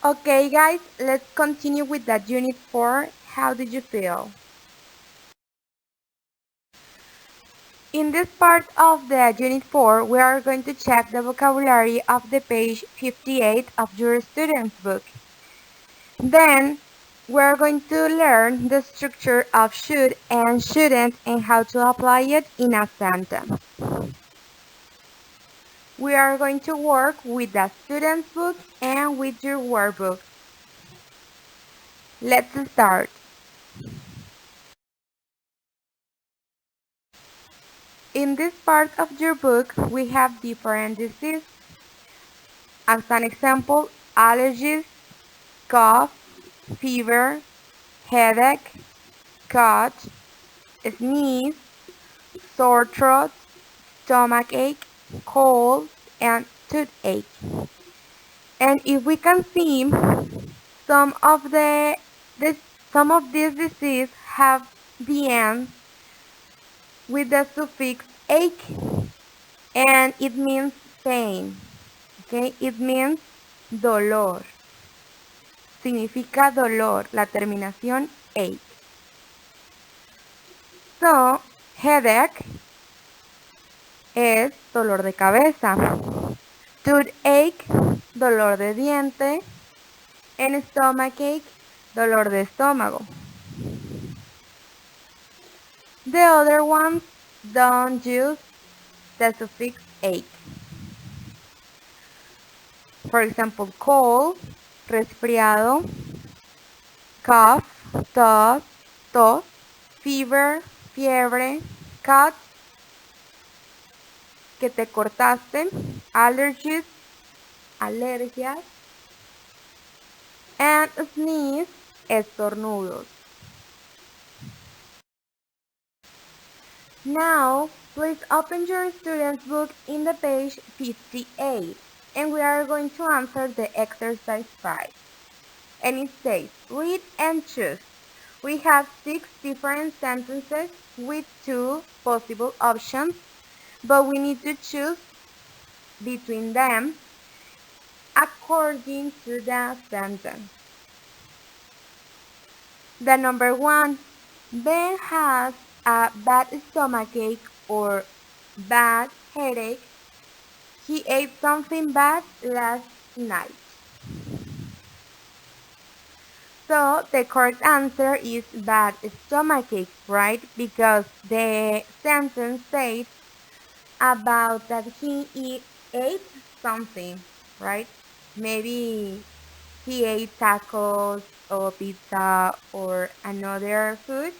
Okay, guys, let's continue with that unit 4. How did you feel? In this part of the unit 4, we are going to check the vocabulary of the page 58 of your student's book. Then, we're going to learn the structure of should and shouldn't and how to apply it in a sentence. We are going to work with the student's book and with your workbook. Let's start. In this part of your book, we have different diseases. As an example, allergies, cough, fever, headache, cough, sneeze, sore throat, stomach ache, cold, and toothache. And if we can see, some of some of these diseases have the end with the suffix ache, and it means pain. Okay, it means dolor. Significa dolor, la terminación ache. So, headache es dolor de cabeza. Toothache, dolor de diente. And stomachache, dolor de estómago. The other ones don't use the suffix ache. For example, cold, resfriado, cough, tos, fever, fiebre, cut, que te cortaste, allergies, alergias, and sneeze, estornudos. Now, please open your student's book in the page 58, and we are going to answer the exercise 5. And it says, read and choose. We have 6 different sentences with 2 possible options, but we need to choose between them according to the sentence. The number 1, Ben has a bad stomachache or bad headache. He ate something bad last night. So the correct answer is bad stomachache, right? Because the sentence says about that he ate something, right? Maybe he ate tacos or pizza or another food,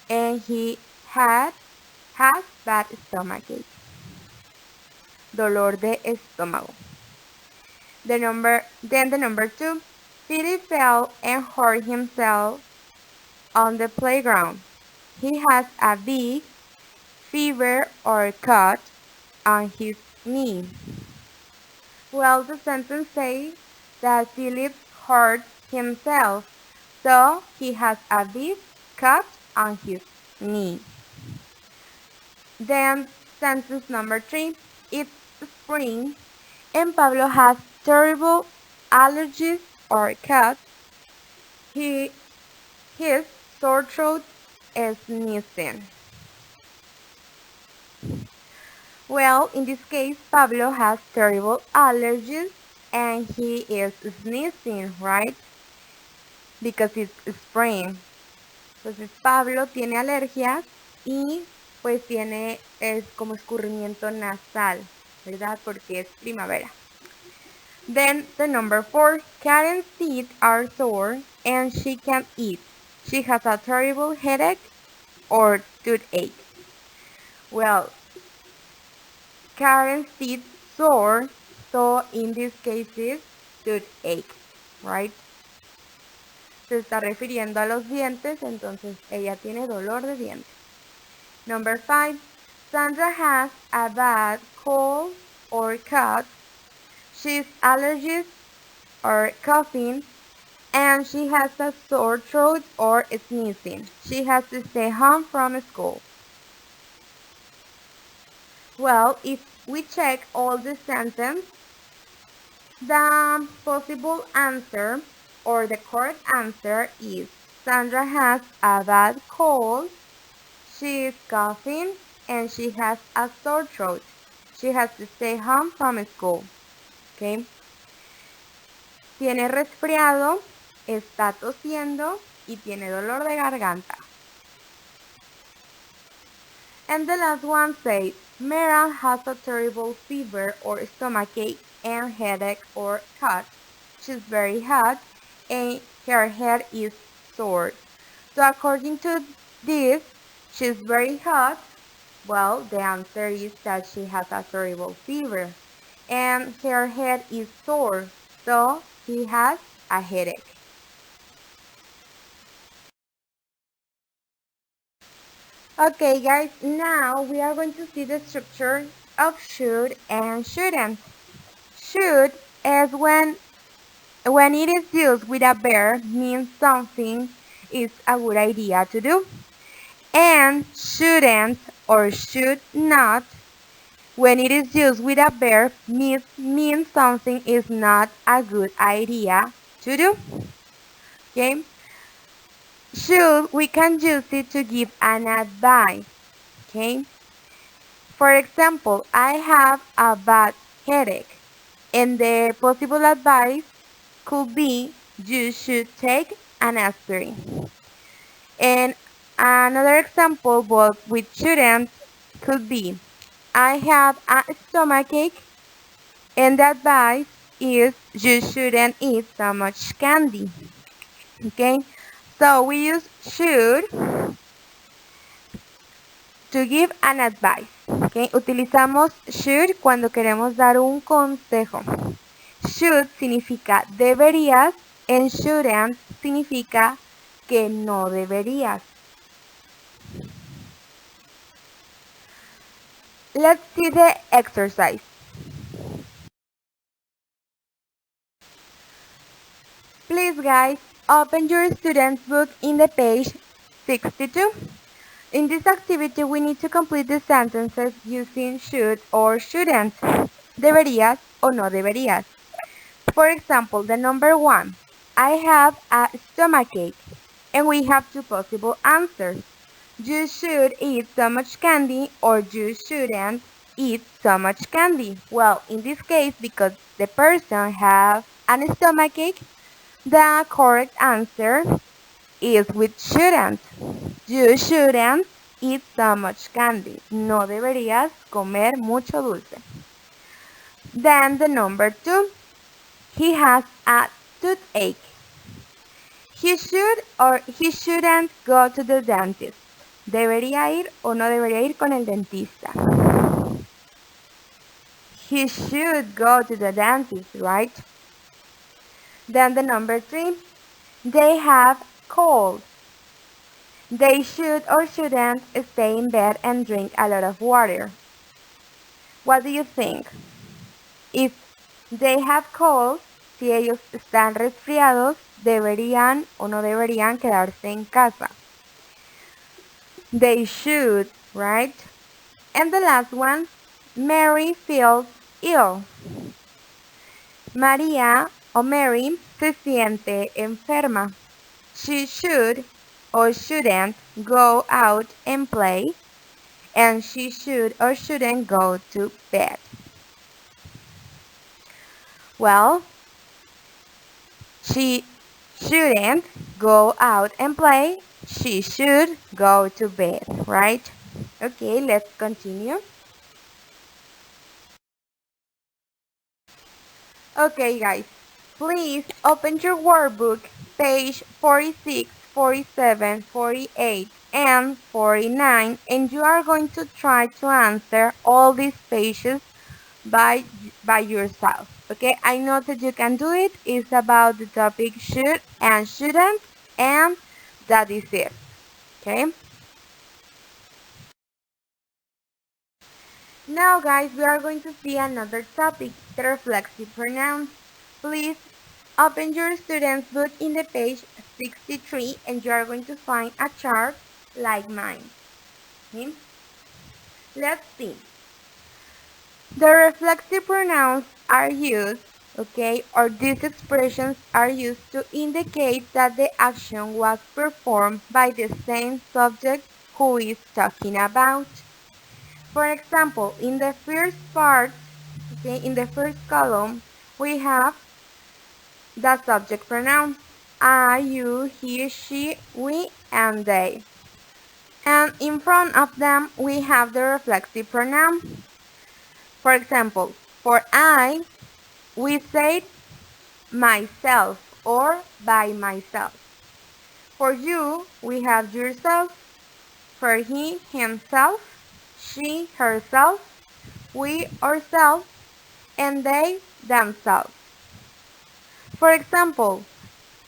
and he has bad stomachache, dolor de estómago. Then the number 2, Philip fell and hurt himself on the playground. He has a big fever or cut on his knee. Well, the sentence says that Philip hurt himself, so he has a big cut on his knee. Then sentence number 3, it's spring and Pablo has terrible allergies or cough. His sore throat is sneezing. Well, in this case, Pablo has terrible allergies and he is sneezing, right? Because it's spring. Entonces, Pablo tiene alergias y pues es como escurrimiento nasal, ¿verdad? Porque es primavera. Then the number 4, Karen's teeth are sore and she can't eat. She has a terrible headache or toothache. Well, Karen's teeth sore, so in this case is toothache, right? Se está refiriendo a los dientes, entonces ella tiene dolor de dientes. Number 5, Sandra has a bad cold or cough. She's allergic or coughing, and she has a sore throat or sneezing. She has to stay home from school. Well, if we check all the sentences, The possible answer or the correct answer is Sandra has a bad cold, she is coughing, and she has a sore throat. She has to stay home from school. Okay. Tiene resfriado, está tosiendo y tiene dolor de garganta. And the last one says, Meryl has a terrible fever or stomachache and headache or cough. She's very hot and her head is sore. So according to this, she's very hot. Well, the answer is that she has a terrible fever and her head is sore. So she has a headache. Okay guys, now we are going to see the structure of should and shouldn't. Should is when it is used with a verb means something is a good idea to do. And shouldn't or should not when it is used with a verb means something is not a good idea to do. Okay? Should we can use it to give an advice. Okay? For example, I have a bad headache, and the possible advice could be you should take an aspirin. And another example, but with shouldn't, could be I have a stomachache, and the advice is you shouldn't eat so much candy. Okay, so we use should to give an advice. Okay, utilizamos should cuando queremos dar un consejo. Should significa deberías and shouldn't significa que no deberías. Let's see the exercise. Please guys, open your student's book in the page 62. In this activity, we need to complete the sentences using should or shouldn't, deberías o no deberías. For example, the number 1, I have a stomachache, and we have two possible answers. You should eat so much candy or you shouldn't eat so much candy. Well, in this case, because the person has an stomachache, the correct answer is with shouldn't. You shouldn't eat so much candy. No deberías comer mucho dulce. Then the number 2, he has a toothache. He should or he shouldn't go to the dentist. ¿Debería ir o no debería ir con el dentista? He should go to the dentist, right? Then the number 3, they have cold. They should or shouldn't stay in bed and drink a lot of water. What do you think? If they have cold, si ellos están resfriados, deberían o no deberían quedarse en casa. They should, right? And the last one, Mary feels ill. María o Mary se siente enferma. She should or shouldn't go out and play, and she should or shouldn't go to bed. Well, she shouldn't go out and play. She should go to bed, right? Okay, let's continue. Okay, guys, please open your workbook, page 46, 47, 48, and 49, and you are going to try to answer all these pages by yourself. Okay, I know that you can do it. It's about the topic should and shouldn't, and that is it. Okay. Now, guys, we are going to see another topic, the reflexive pronouns. Please open your student's book in the page 63, and you are going to find a chart like mine. Okay. Let's see. The reflexive pronouns are used Okay, or these expressions are used to indicate that the action was performed by the same subject who is talking about. For example, in the first part, okay, in the first column, we have the subject pronouns I, you, he, she, we, and they. And in front of them, we have the reflexive pronoun. For example, for I, we say myself or by myself. For you, we have yourself. For he, himself. She, herself. We, ourselves. And they, themselves. For example,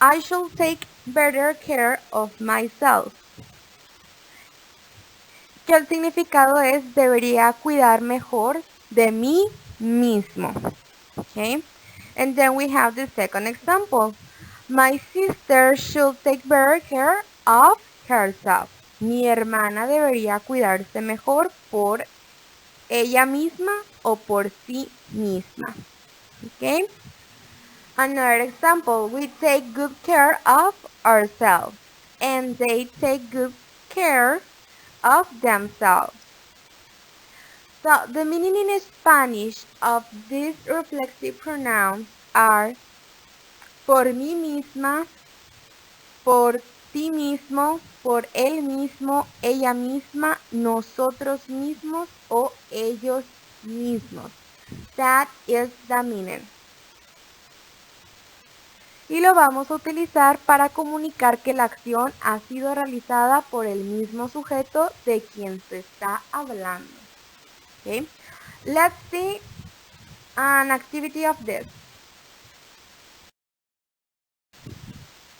I should take better care of myself. Que el significado es debería cuidar mejor de mí mismo. Okay? And then we have the second example. My sister should take better care of herself. Mi hermana debería cuidarse mejor por ella misma o por sí misma. Okay? Another example, we take good care of ourselves and they take good care of themselves. So the meaning in Spanish of these reflexive pronouns are por mí misma, por ti mismo, por él mismo, ella misma, nosotros mismos o ellos mismos. That is the meaning. Y lo vamos a utilizar para comunicar que la acción ha sido realizada por el mismo sujeto de quien se está hablando. Okay? Let's see an activity of this.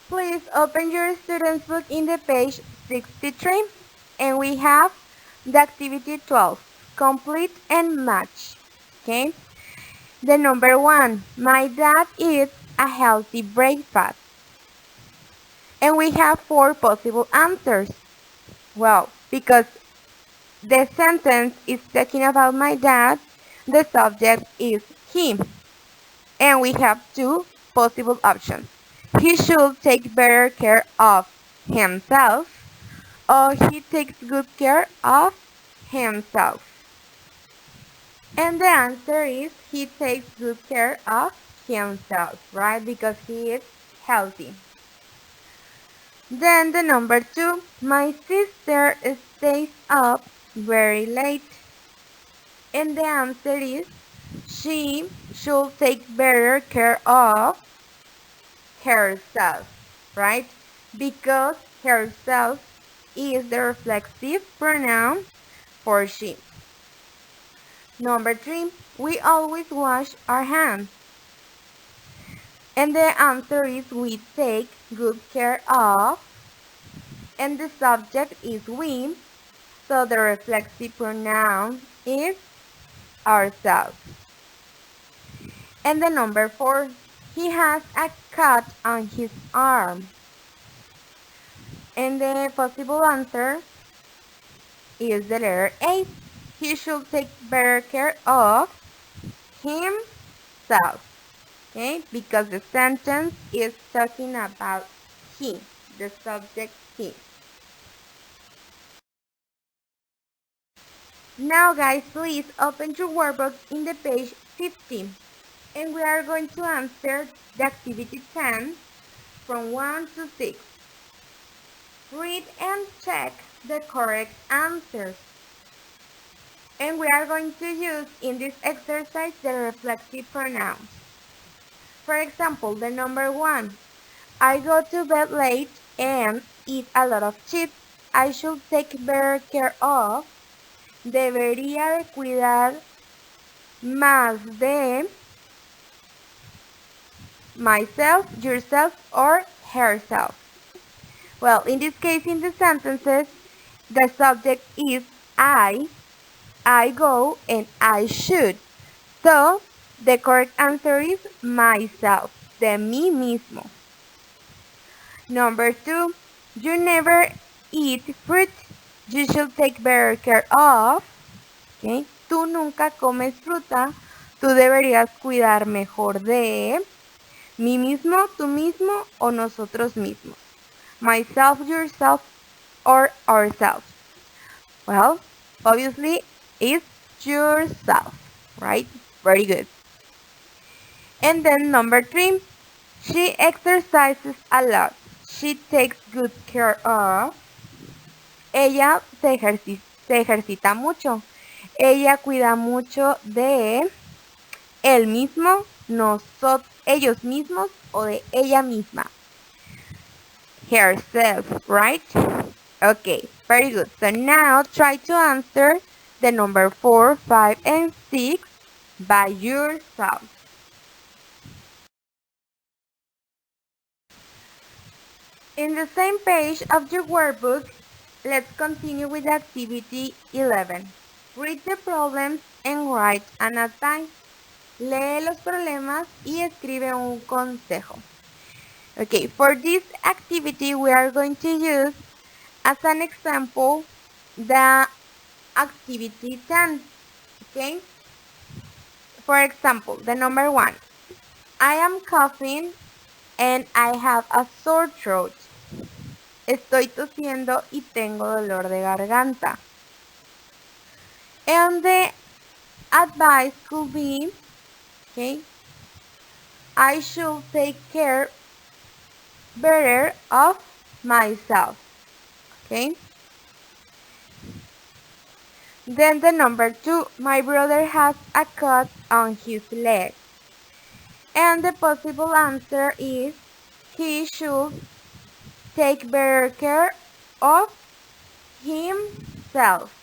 Please open your student's book in the page 63 and we have the activity 12, complete and match. Okay? The number 1, my dad eats a healthy breakfast. And we have 4 possible answers. Well, because the sentence is talking about my dad, the subject is he. And we have 2 possible options. He should take better care of himself, or he takes good care of himself. And the answer is he takes good care of himself, right? Because he is healthy. Then the number 2, my sister stays up very late. And the answer is she should take better care of herself, right? Because herself is the reflexive pronoun for she. Number 3, we always wash our hands. And the answer is we take good care of, and the subject is we, so the reflexive pronoun is ourselves. And the number 4, he has a cut on his arm. And the possible answer is the letter A. He should take better care of himself. Okay, because the sentence is talking about he, the subject he. Now guys, please open your workbook in the page 15 and we are going to answer the activity 10 from 1 to 6. Read and check the correct answers. And we are going to use in this exercise the reflexive pronouns. For example, the number 1, I go to bed late and eat a lot of chips. I should take better care of. Debería de cuidar más de myself, yourself, or herself. Well, in this case, in the sentences, the subject is I go, and I should. So, the correct answer is myself, de mí mismo. Number 2, you never eat fruit. You should take better care of. Okay. Tú nunca comes fruta. Tú deberías cuidar mejor de mí mismo, tú mismo o nosotros mismos. Myself, yourself, or ourselves. Well, obviously, it's yourself, right? Very good. And then number 3, she exercises a lot. She takes good care of. Ella se ejercita mucho. Ella cuida mucho de él mismo, ellos mismos o de ella misma. Herself, right? Okay, very good. So now try to answer the number 4, 5, and 6 by yourself. In the same page of your workbook, let's continue with activity 11. Read the problems and write an advice. Lee los problemas y escribe un consejo. Okay, for this activity we are going to use as an example the activity 10. Okay, for example, the number 1. I am coughing and I have a sore throat. Estoy tosiendo y tengo dolor de garganta. And the advice could be, okay, I should take care better of myself. Okay. Then the number 2, my brother has a cut on his leg. And the possible answer is he should take better care of himself.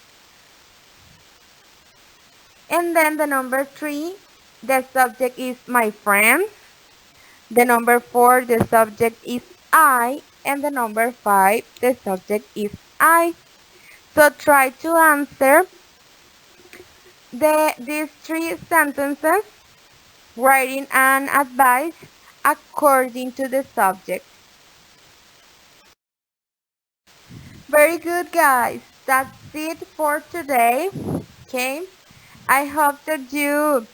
And then the number 3, the subject is my friend. The number 4, the subject is I. And the number 5, the subject is I. So try to answer these 3 sentences, writing an advice according to the subject. Very good, guys. That's it for today. Okay. I hope that you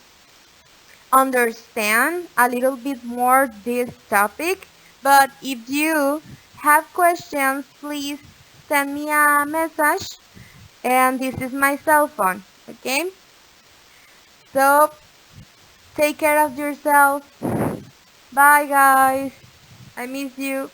understand a little bit more this topic. But if you have questions, please send me a message. And this is my cell phone. Okay. So take care of yourself. Bye, guys. I miss you.